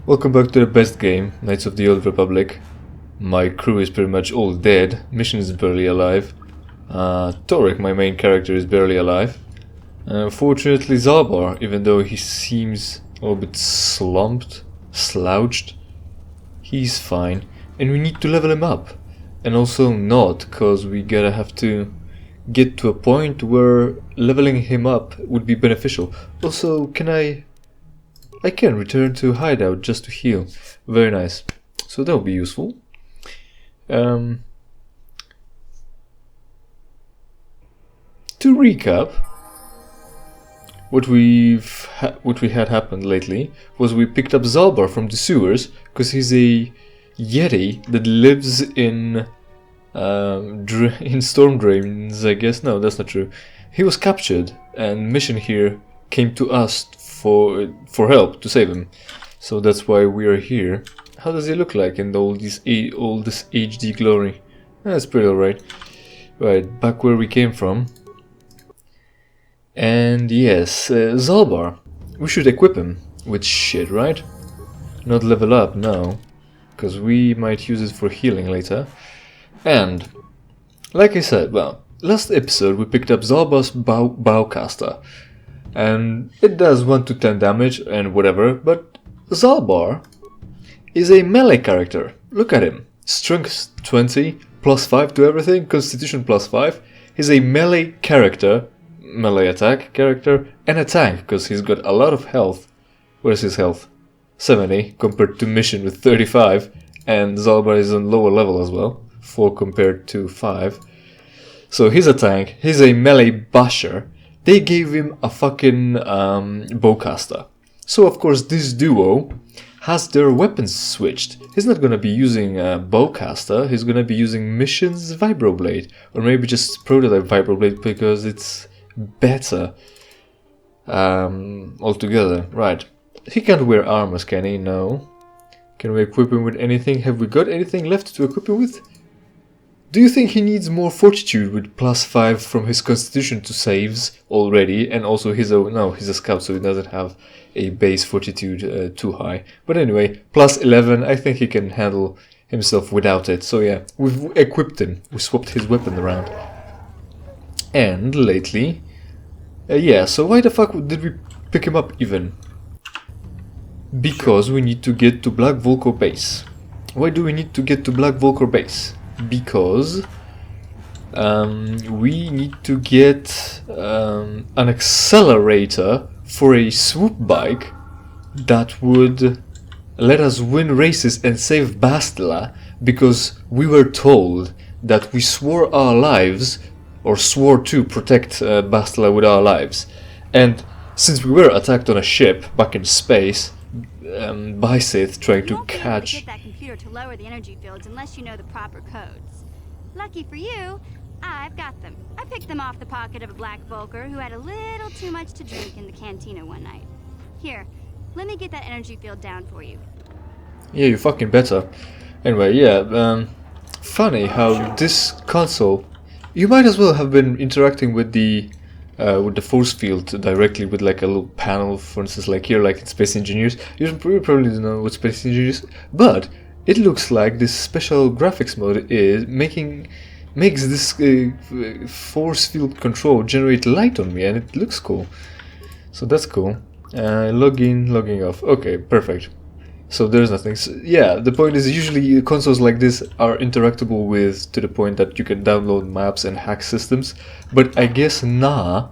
Welcome back to the best game, Knights of the Old Republic. My crew is pretty much all dead, Mission is barely alive. Torek, my main character, is barely alive. Unfortunately, Zaalbar, even though he seems a little bit slouched, he's fine. And we need to level him up. And also not, cause we gotta have to get to a point where leveling him up would be beneficial. Also, I can return to hideout just to heal. Very nice. So that will be useful. To recap, what we had happened lately was we picked up Zaalbar from the sewers because he's a yeti that lives in storm drains, I guess. No, that's not true. He was captured, and Mission here came to us for help to save him. So that's why we are here. How does he look like in all this HD glory? That's pretty alright. Right, back where we came from. And yes, Zaalbar. We should equip him with shit, right? Not level up, no. Because we might use it for healing later. And, like I said, well, last episode we picked up Zaalbar's bowcaster. And it does 1 to 10 damage and whatever, but Zaalbar is a melee character. Look at him. Strength 20, plus 5 to everything, Constitution plus 5. He's a melee character, melee attack character, and a tank, because he's got a lot of health. Where's his health? 70 compared to Mission with 35, and Zaalbar is on lower level as well, 4 compared to 5. So he's a tank, he's a melee basher. They gave him a fucking bowcaster. So of course this duo has their weapons switched. He's not gonna be using a bowcaster, he's gonna be using Mission's vibroblade. Or maybe just prototype vibroblade because it's better altogether. Right. He can't wear armors, can he? No. Can we equip him with anything? Have we got anything left to equip him with? Do you think he needs more fortitude with plus 5 from his constitution to saves already? And also he's a scout, so he doesn't have a base fortitude too high. But anyway, plus 11, I think he can handle himself without it. So yeah, we've equipped him. We swapped his weapon around. And lately, yeah, so why the fuck did we pick him up even? Because we need to get to Black Volcor base. Why do we need to get to Black Volcor base? Because we need to get an accelerator for a swoop bike that would let us win races and save Bastila, because we were told that we swore our lives, or swore to protect Bastila with our lives. And since we were attacked on a ship back in space by Sith trying to catch... You won't be able to get that computer to lower the energy fields unless you know the proper codes. Lucky for you, I've got them. I picked them off the pocket of a Black Volker who had a little too much to drink in the cantina one night. Here, let me get that energy field down for you. Yeah, you fucking better. Anyway, yeah, funny how this console... You might as well have been interacting with the force field directly with like a little panel, for instance, like here, like in Space Engineers. You probably don't know what Space Engineers is, but it looks like this special graphics mode is makes this force field control generate light on me, and it looks cool. So that's cool. Log in, logging off. Okay, perfect. So there's nothing. So, yeah, the point is usually consoles like this are interactable with to the point that you can download maps and hack systems, but I guess nah.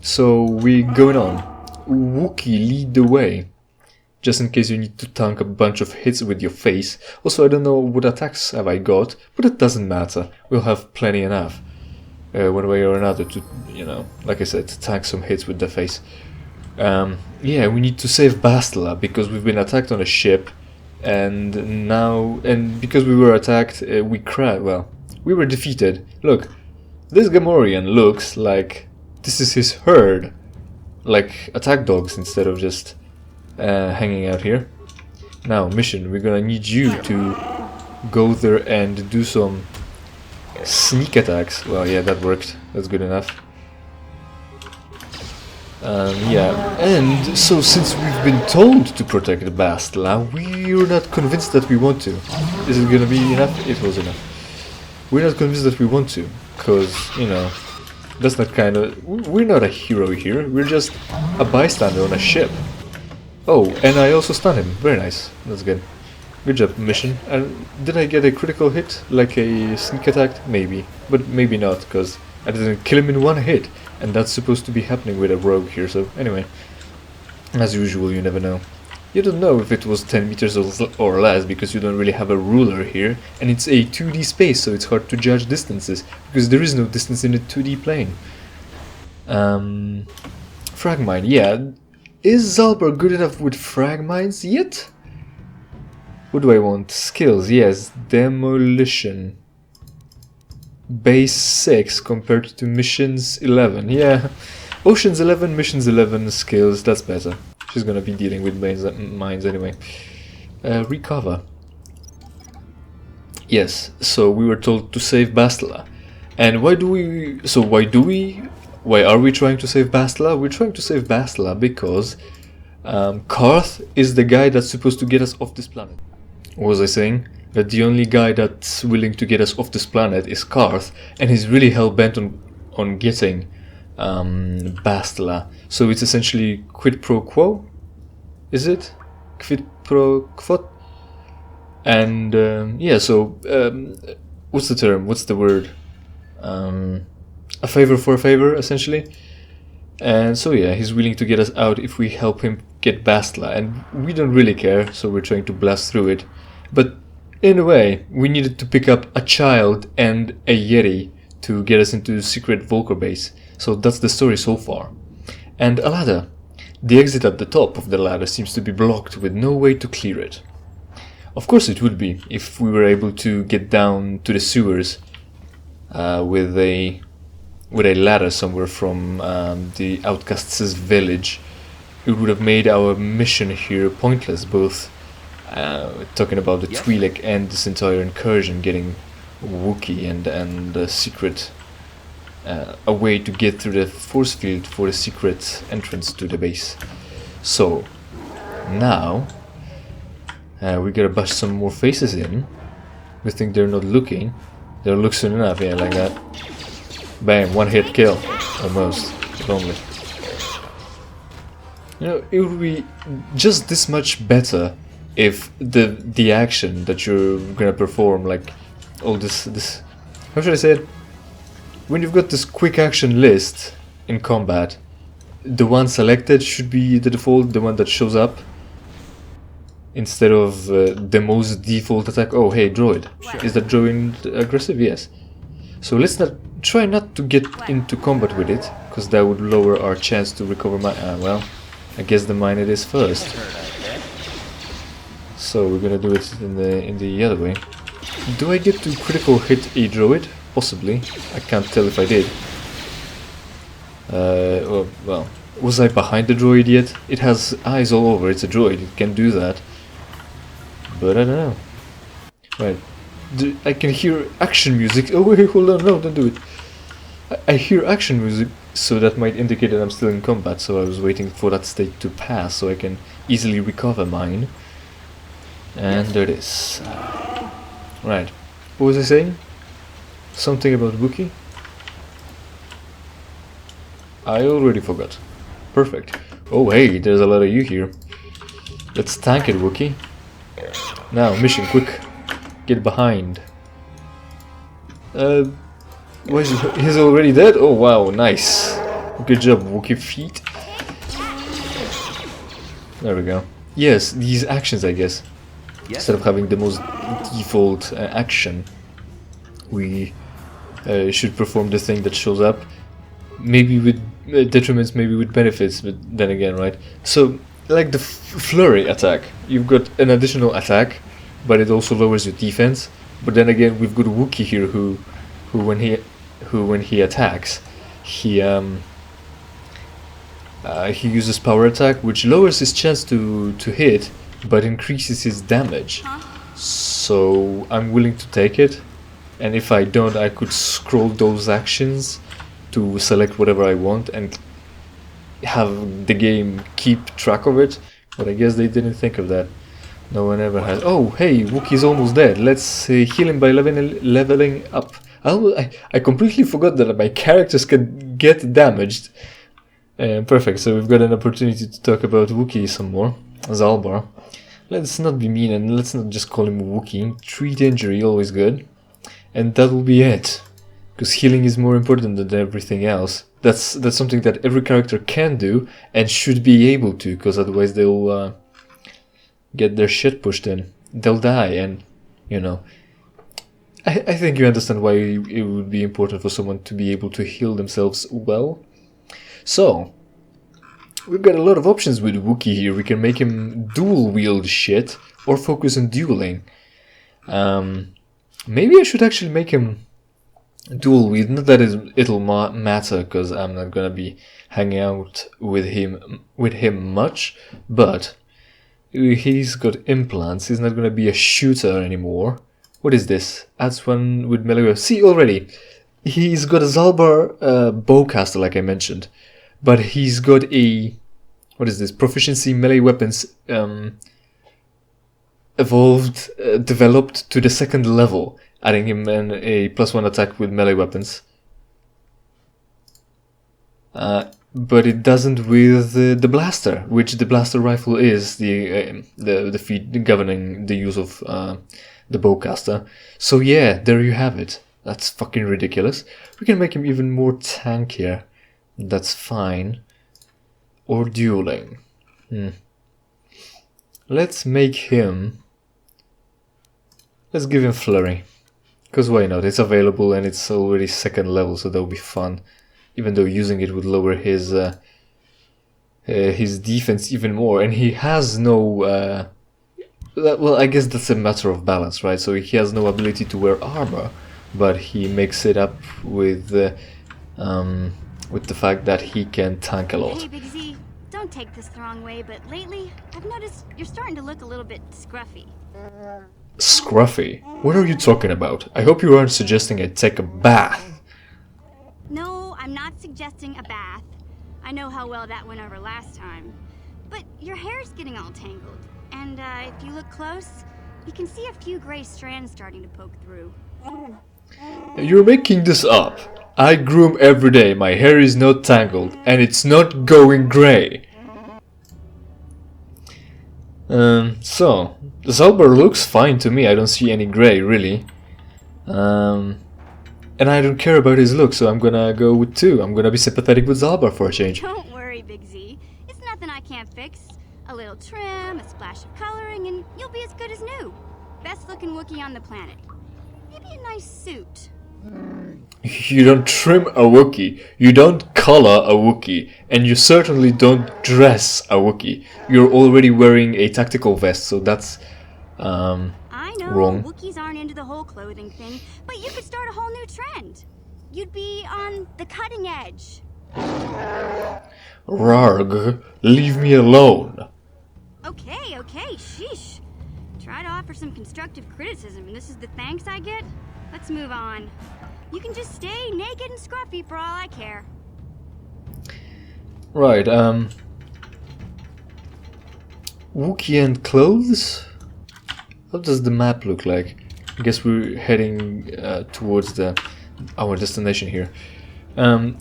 So we going on. Wookie, lead the way. Just in case you need to tank a bunch of hits with your face. Also, I don't know what attacks have I got, but it doesn't matter. We'll have plenty enough. One way or another to, you know, like I said, to tank some hits with the face. Yeah, we need to save Bastila because we've been attacked on a ship, and because we were attacked, we crashed. Well, we were defeated. Look, this Gamorrean looks like this is his herd, like attack dogs instead of just hanging out here. Now, Mission, we're gonna need you to go there and do some sneak attacks. Well, yeah, that worked. That's good enough. Yeah, and so since we've been told to protect Bastila, we're not convinced that we want to. Is it gonna be enough? It was enough. We're not convinced that we want to, because, you know, that's not kind of... We're not a hero here, we're just a bystander on a ship. Oh, and I also stunned him. Very nice. That's good. Good job, mission. And did I get a critical hit? Like a sneak attack? Maybe. But maybe not, because I didn't kill him in one hit. And that's supposed to be happening with a rogue here, so anyway. As usual, you never know. You don't know if it was 10 meters or less, because you don't really have a ruler here. And it's a 2D space, so it's hard to judge distances, because there is no distance in a 2D plane. Frag mine, yeah. Is Zaalbar good enough with frag mines yet? What do I want? Skills, yes. Demolition. Base 6 compared to missions 11. Yeah. Oceans 11, missions 11, skills, that's better. She's gonna be dealing with mines anyway. Recover. Yes, so we were told to save Bastila. And why are we trying to save Bastila? We're trying to save Bastila because Carth is the guy that's supposed to get us off this planet. What was I saying? That the only guy that's willing to get us off this planet is Carth, and he's really hell-bent on getting Bastila. So it's essentially quid pro quo? Is it? Quid pro quo? And yeah, so what's the term? What's the word? A favor for a favor, essentially. And so yeah, he's willing to get us out if we help him get Bastila, and we don't really care, so we're trying to blast through it. But in a way, we needed to pick up a child and a Yeti to get us into the secret Volker base. So that's the story so far. And a ladder. The exit at the top of the ladder seems to be blocked with no way to clear it. Of course it would be, if we were able to get down to the sewers with a ladder somewhere from the outcasts' village. It would have made our mission here pointless, both talking about the twi'lek and this entire incursion, getting Wookie and the secret, a way to get through the force field for the secret entrance to the base. So, now, we gotta bash some more faces in. We think they're not looking. They'll look soon enough, yeah, like that. Bam, one hit kill. Almost. If only. You know, it would be just this much better if the action that you're gonna perform, like all this how should I say it? When you've got this quick action list in combat, the one selected should be the default, the one that shows up, instead of the most default attack. Oh hey, droid. Sure. Is that droid aggressive? Yes. So let's try not to get into combat with it, because that would lower our chance to recover my... well, I guess the mine it is first. So we're gonna do it in the other way. Do I get to critical hit a droid? Possibly. I can't tell if I did. Well, was I behind the droid yet? It has eyes all over, it's a droid, it can do that. But I don't know. Right. I can hear action music. Oh wait, hold on, no, don't do it. I hear action music, so that might indicate that I'm still in combat, so I was waiting for that state to pass so I can easily recover mine. And there it is. Right. What was I saying? Something about Wookie? I already forgot. Perfect. Oh hey, there's a lot of you here. Let's tank it, Wookie. Now, mission, quick. Get behind. He's already dead? Oh wow, nice. Good job, Wookie feet. There we go. Yes, these actions, I guess. Instead of having the most default action, we should perform the thing that shows up. Maybe with detriments, maybe with benefits, but then again, right? So, like the flurry attack, you've got an additional attack, but it also lowers your defense. But then again, we've got Wookie here, who when he attacks, he uses power attack, which lowers his chance to hit, but increases his damage. So I'm willing to take it, and if I don't, I could scroll those actions to select whatever I want and have the game keep track of it, but I guess they didn't think of that. No one ever has. Oh, hey, Wookie's almost dead. Let's heal him by leveling up. I completely forgot that my characters can get damaged. Perfect, so we've got an opportunity to talk about Wookie some more. Zaalbar. Let's not be mean and let's not just call him Wookie. Treat injury, always good. And that will be it. Because healing is more important than everything else. That's something that every character can do and should be able to, because otherwise they'll get their shit pushed in. They'll die, and you know. I think you understand why it would be important for someone to be able to heal themselves well. So, we've got a lot of options with Wookie here. We can make him dual wield shit or focus on dueling. Maybe I should actually make him dual wield. Not that it'll matter, because I'm not gonna be hanging out with him much. But he's got implants. He's not gonna be a shooter anymore. What is this? Adds one with melee. See already, he's got a Zaalbar bowcaster, like I mentioned, but he's got a, what is this? Proficiency melee weapons evolved, developed to the 2nd level, adding him a +1 attack with melee weapons. But it doesn't with the blaster, which the blaster rifle is the feat governing the use of the bowcaster. So yeah, there you have it. That's fucking ridiculous. We can make him even more tankier. That's fine. Or dueling. Let's make him... Let's give him flurry. Because why not? It's available and it's already 2nd level, so that'll be fun. Even though using it would lower his defense even more. And he has no... well, I guess that's a matter of balance, right? So he has no ability to wear armor, but he makes it up with the fact that he can tank a lot. Hey, Big Z, don't take this the wrong way, but lately I've noticed you're starting to look a little bit scruffy. Scruffy? What are you talking about? I hope you aren't suggesting I take a bath. No, I'm not suggesting a bath. I know how well that went over last time. But your hair's getting all tangled. And if you look close, you can see a few gray strands starting to poke through. You're making this up. I groom every day, my hair is not tangled, and it's not going grey. So, the Zaalbar looks fine to me, I don't see any grey, really. And I don't care about his look, so I'm gonna go with 2. I'm gonna be sympathetic with Zaalbar for a change. Don't worry, Big Z. It's nothing I can't fix. A little trim, a splash of coloring, and you'll be as good as new. Best looking Wookiee on the planet. Maybe a nice suit. You don't trim a Wookiee, you don't color a Wookiee, and you certainly don't dress a Wookiee. You're already wearing a tactical vest, so that's I know wrong. Wookiees aren't into the whole clothing thing, but you could start a whole new trend. You'd be on the cutting edge. Rarg, leave me alone. Okay, sheesh. Try to offer some constructive criticism, and this is the thanks I get? Let's move on. You can just stay naked and scruffy for all I care. Right, Wookiee and clothes? What does the map look like? I guess we're heading towards our destination here.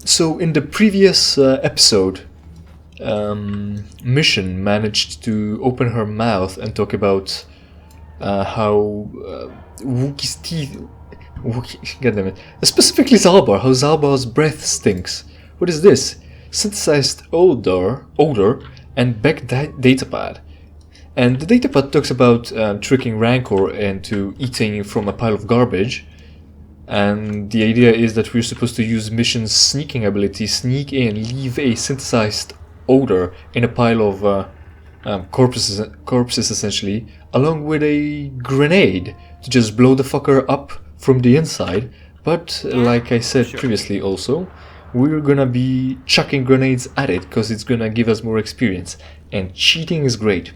So in the previous episode, Mission managed to open her mouth and talk about how Wookiee's teeth... Goddammit. Specifically Zaalbar, how Zaalbar's breath stinks. What is this? Synthesized odor and back datapad. And the datapad talks about tricking Rancor into eating from a pile of garbage. And the idea is that we're supposed to use Mission's sneaking ability, sneak in, leave a synthesized odor in a pile of corpses essentially, along with a grenade to just blow the fucker up from the inside. But like I said previously also, we're gonna be chucking grenades at it because it's gonna give us more experience, and cheating is great.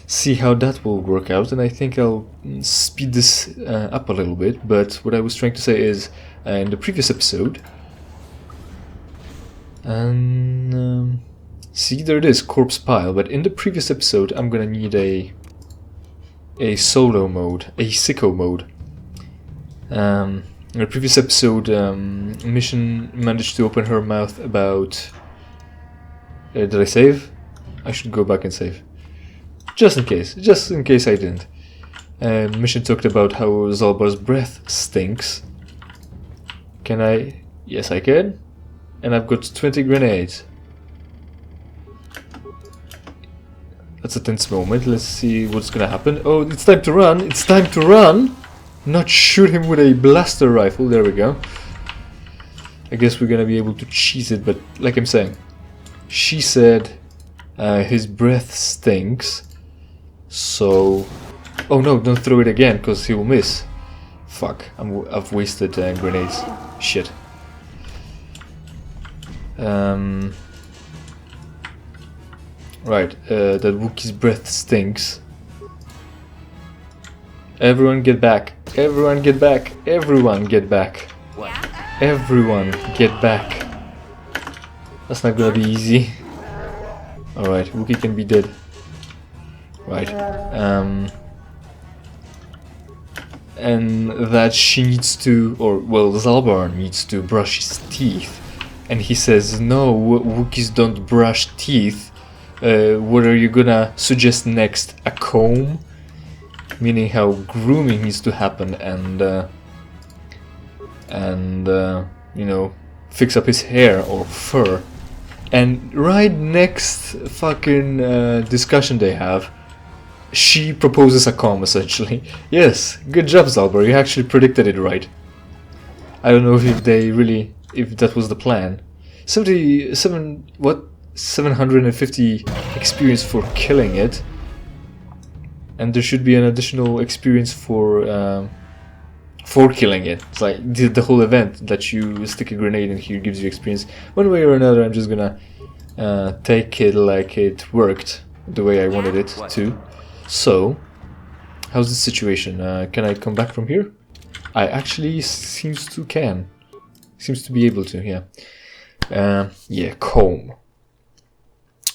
See how that will work out, and I think I'll speed this up a little bit. But what I was trying to say is, in the previous episode, and See, there it is, corpse pile, but in the previous episode I'm gonna need a solo mode, a sicko mode. In the previous episode, Mission managed to open her mouth about... did I save? I should go back and save. Just in case I didn't. Mission talked about how Zaalbar's breath stinks. Can I? Yes, I can. And I've got 20 grenades. That's a tense moment. Let's see what's gonna happen. Oh, it's time to run! It's time to run! Not shoot him with a blaster rifle. There we go. I guess we're gonna be able to cheese it, but like I'm saying, she said his breath stinks. So, oh no! Don't throw it again, because he will miss. Fuck! I've wasted grenades. Shit. Right. That Wookie's breath stinks. Everyone get back! Everyone get back! Everyone get back! Everyone get back! That's not gonna be easy. Alright, Wookie can be dead. Right. And that she needs to, or well, Zaalbar needs to brush his teeth. And he says, no, Wookiees don't brush teeth. What are you gonna suggest next? A comb? Meaning how grooming needs to happen and you know, fix up his hair or fur. And right next fucking discussion they have, she proposes a comb, essentially. Yes, good job, Zaalbar, you actually predicted it right. I don't know if they really, if that was the plan. 750 experience for killing it. And there should be an additional experience for killing it. It's like the whole event that you stick a grenade in here gives you experience. One way or another, I'm just gonna take it like it worked the way I wanted it to. So, how's the situation? Can I come back from here? I actually seems to be able to, yeah. Yeah, comb.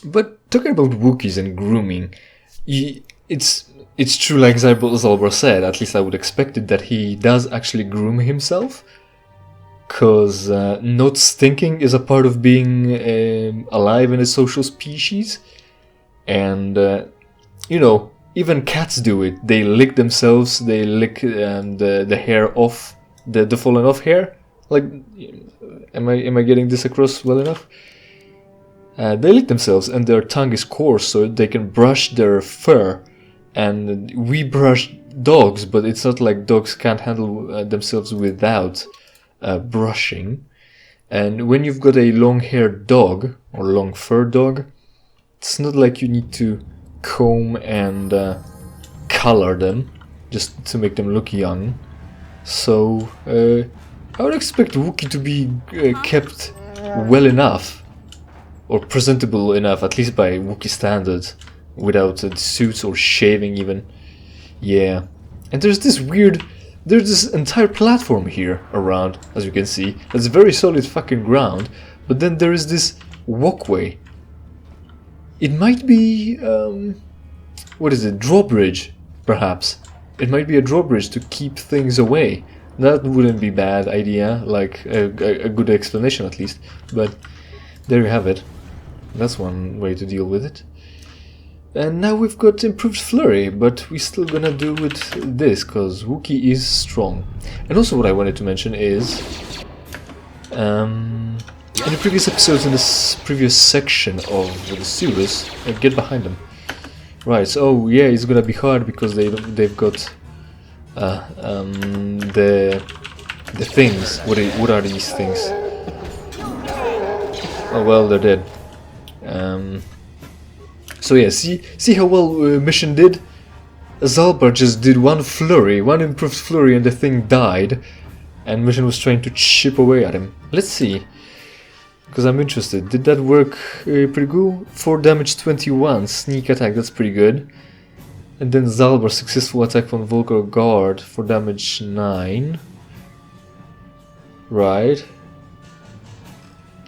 But talking about Wookiees and grooming, it's true, like Zaalbar said, at least I would expect it, that he does actually groom himself. Because not stinking is a part of being alive in a social species. And, you know, even cats do it. They lick themselves, they lick the hair off, the fallen off hair. Like, am I getting this across well enough? They lick themselves and their tongue is coarse so they can brush their fur. And we brush dogs, but it's not like dogs can't handle themselves without brushing. And when you've got a long-haired dog, or long-furred dog, it's not like you need to comb and color them just to make them look young. So I would expect Wookie to be kept well enough, or presentable enough, at least by Wookie standards, without suits or shaving even. Yeah. And there's this entire platform here around, as you can see. That's very solid fucking ground, but then there is this walkway. It might be, what is it, drawbridge, perhaps. It might be a drawbridge to keep things away. That wouldn't be a bad idea, like a good explanation at least. But there you have it. That's one way to deal with it. And now we've got improved flurry, but we're still gonna do with this, because Wookie is strong. And also what I wanted to mention is, in the previous episodes, in this previous section of the sewers, get behind them. Right, so yeah, it's gonna be hard because they've got the things. What are these things? Oh well, they're dead. So yeah, see how well Mission did? Zaalbar just did one flurry, one improved flurry, and the thing died. And Mission was trying to chip away at him. Let's see, because I'm interested. Did that work pretty good? 4 damage 21, sneak attack, that's pretty good. And then Zaalbar, successful attack from Vulgar Guard for damage 9. Right.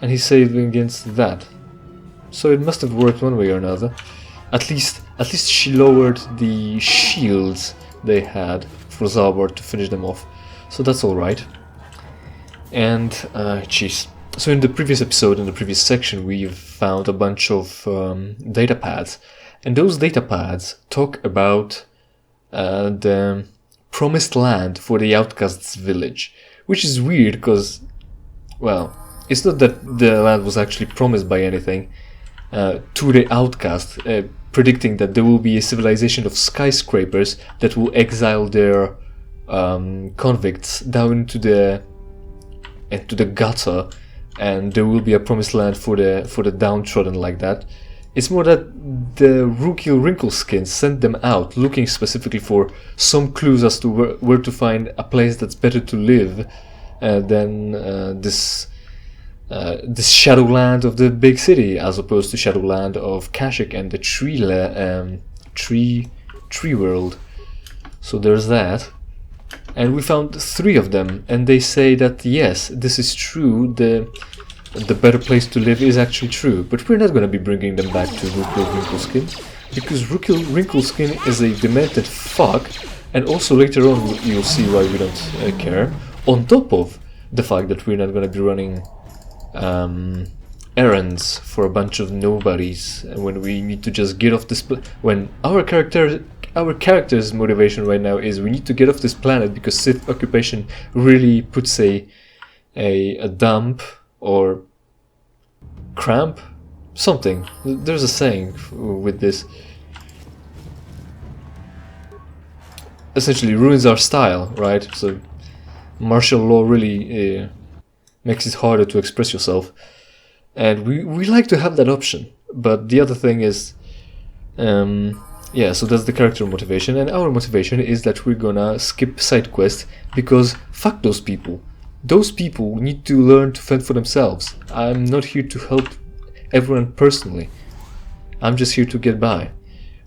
And he's saving against that. so it must have worked one way or another. At least she lowered the shields they had for Zaalbar to finish them off, so that's alright. And, jeez. So in the previous episode, in the previous section, we've found a bunch of data pads, and those data pads talk about the promised land for the outcasts' village, which is weird because, well, it's not that the land was actually promised by anything to the outcast, predicting that there will be a civilization of skyscrapers that will exile their convicts down into the gutter, and there will be a promised land for the downtrodden like that. It's more that the Rookie Wrinkleskin sent them out looking specifically for some clues as to where to find a place that's better to live than this Shadowland of the big city, as opposed to Shadowland of Kashyyyk and the tree world. So there's that. And we found 3 of them, and they say that yes, this is true, the better place to live is actually true, but we're not going to be bringing them back to Rookie Wrinkleskin, because Rookie Wrinkleskin is a demented fuck, and also later on you'll see why we don't care, on top of the fact that we're not going to be running errands for a bunch of nobodies when we need to just get off this when our character's motivation right now is we need to get off this planet because Sith occupation really puts a dump or cramp, something. There's a saying with this. Essentially ruins our style, right? So martial law really makes it harder to express yourself, and we like to have that option. But the other thing is, yeah, so that's the character motivation, and our motivation is that we're gonna skip side quests because fuck those people. Those people need to learn to fend for themselves. I'm not here to help everyone personally. I'm just here to get by.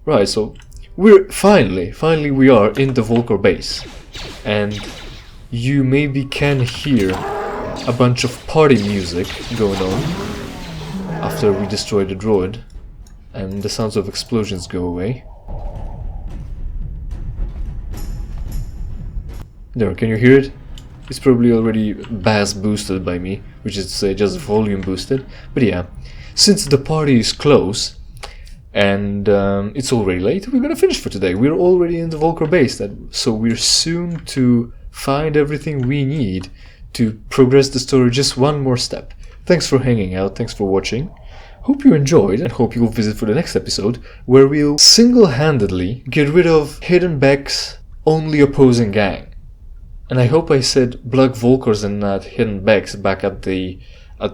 Right, so we're finally we are in the Volker base, and you maybe can hear a bunch of party music going on after we destroy the droid, and the sounds of explosions go away. There, can you hear it? It's probably already bass boosted by me, which is to say just volume boosted. But yeah, since the party is close and it's already late, we're gonna finish for today. We're already in the Volker base, so we're soon to find everything we need to progress the story just one more step. Thanks for hanging out, thanks for watching. Hope you enjoyed, and hope you'll visit for the next episode, where we'll single-handedly get rid of Hidden Beck's only opposing gang. And I hope I said Blug Volkers and not Hidden Becks back at the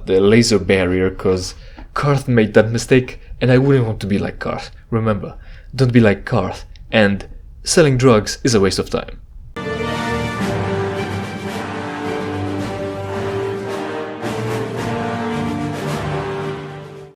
laser barrier, cause Carth made that mistake, and I wouldn't want to be like Carth. Remember, don't be like Carth, and selling drugs is a waste of time.